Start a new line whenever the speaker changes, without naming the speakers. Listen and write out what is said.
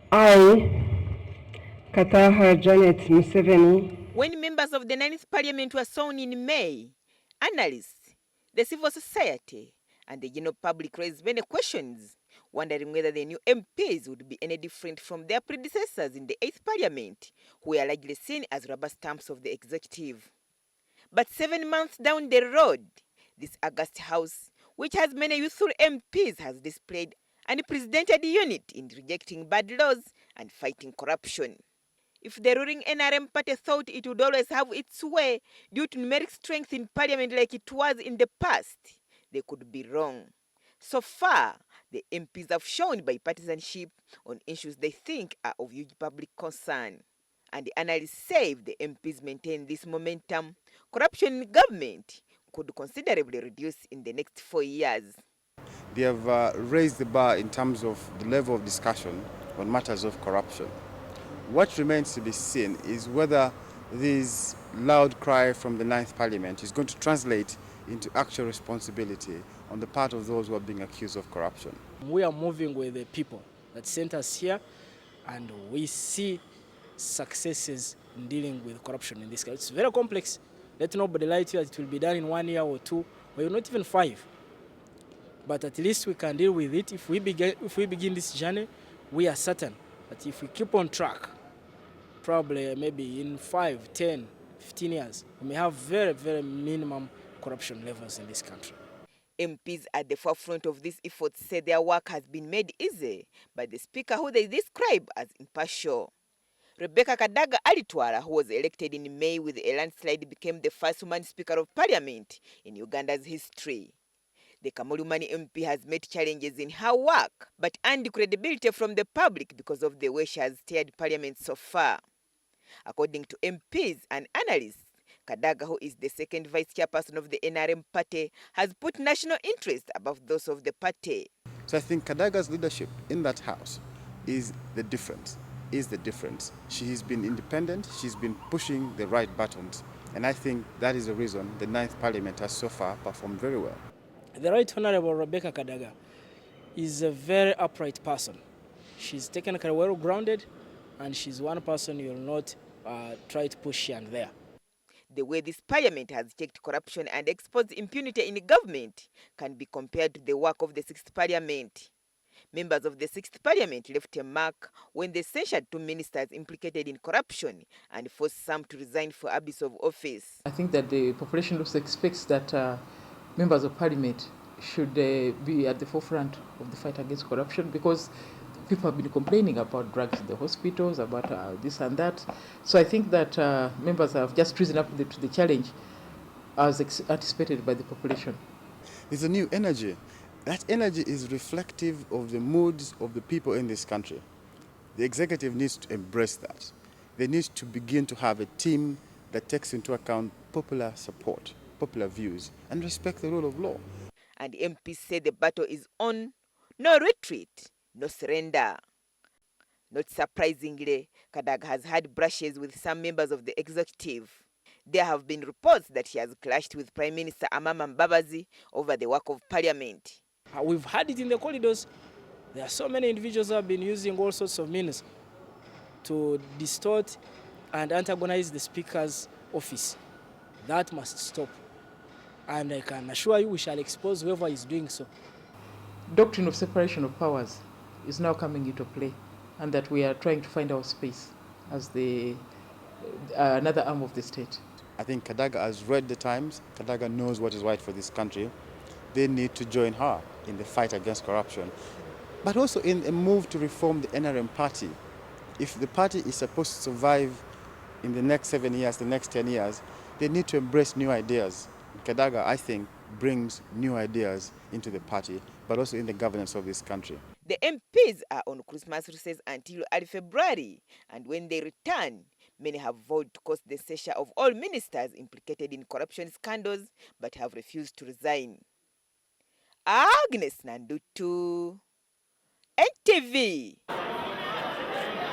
I, Kataha Janet Museveni,
When members of the 9th Parliament were sworn in May, analysts, the civil society, and the general public raised many questions, wondering whether the new MPs would be any different from their predecessors in the 8th Parliament, who were largely seen as rubber stamps of the executive. But 7 months down the road, this august house, which has many youthful MPs, has displayed an unprecedented unit in rejecting bad laws and fighting corruption. If the ruling NRM party thought it would always have its way due to numeric strength in parliament like it was in the past, they could be wrong. So far, the MPs have shown bipartisanship on issues they think are of huge public concern. And the analysts say if the MPs maintain this momentum, corruption in government could considerably reduce in the next 4 years.
They have raised the bar in terms of the level of discussion on matters of corruption. What remains to be seen is whether this loud cry from the 9th Parliament is going to translate into actual responsibility on the part of those who are being accused of corruption.
We are moving with the people that sent us here, and we see successes in dealing with corruption in this country. It's very complex. Let nobody lie to you that it will be done in 1 year or 2, or not even 5. But at least we can deal with it. If we begin this journey, we are certain that if we keep on track, probably maybe in 5, 10, 15 years, we may have very, very minimum corruption levels in this country.
MPs at the forefront of this effort say their work has been made easy by the speaker, who they describe as impartial. Rebecca Kadaga Alitwala, who was elected in May with a landslide, became the first woman Speaker of Parliament in Uganda's history. The Kamulumani MP has met challenges in her work, but earned credibility from the public because of the way she has steered Parliament so far. According to MPs and analysts, Kadaga, who is the second vice chairperson of the NRM party, has put national interest above those of the party.
So I think Kadaga's leadership in that house is the difference. She has been independent, she's been pushing the right buttons, and I think that is the reason the 9th Parliament has so far performed very well.
The Right Honorable Rebecca Kadaga is a very upright person. She's technically well grounded, and she's one person you'll not try to push here and there.
The way this parliament has checked corruption and exposed impunity in government can be compared to the work of the 6th Parliament. Members of the 6th Parliament left a mark when they censured 2 ministers implicated in corruption and forced some to resign for abuse of office.
I think that the population also expects that members of Parliament should be at the forefront of the fight against corruption, because people have been complaining about drugs in the hospitals, about this and that. So I think that members have just risen up to the challenge as anticipated by the population.
There's a new energy. That energy is reflective of the moods of the people in this country. The executive needs to embrace that. They need to begin to have a team that takes into account popular support, popular views, and respect the rule of law.
And MPs say the battle is on. No retreat, no surrender. Not surprisingly, Kadaga has had brushes with some members of the executive. There have been reports that he has clashed with Prime Minister Amama Mbabazi over the work of Parliament.
We've had it in the corridors. There are so many individuals who have been using all sorts of means to distort and antagonize the Speaker's office. That must stop. And I can assure you we shall expose whoever is doing so.
Doctrine of separation of powers is now coming into play, and that we are trying to find our space as another arm of the state.
I think Kadaga has read the times. Kadaga knows what is right for this country. They need to join her in the fight against corruption, but also in a move to reform the NRM party. If the party is supposed to survive in the next 7 years, the next 10 years, they need to embrace new ideas. Kadaga, I think, brings new ideas into the party, but also in the governance of this country.
The MPs are on Christmas recess until early February, and when they return, many have vowed to cost the censure of all ministers implicated in corruption scandals, but have refused to resign. Agnes Nandutu, NTV.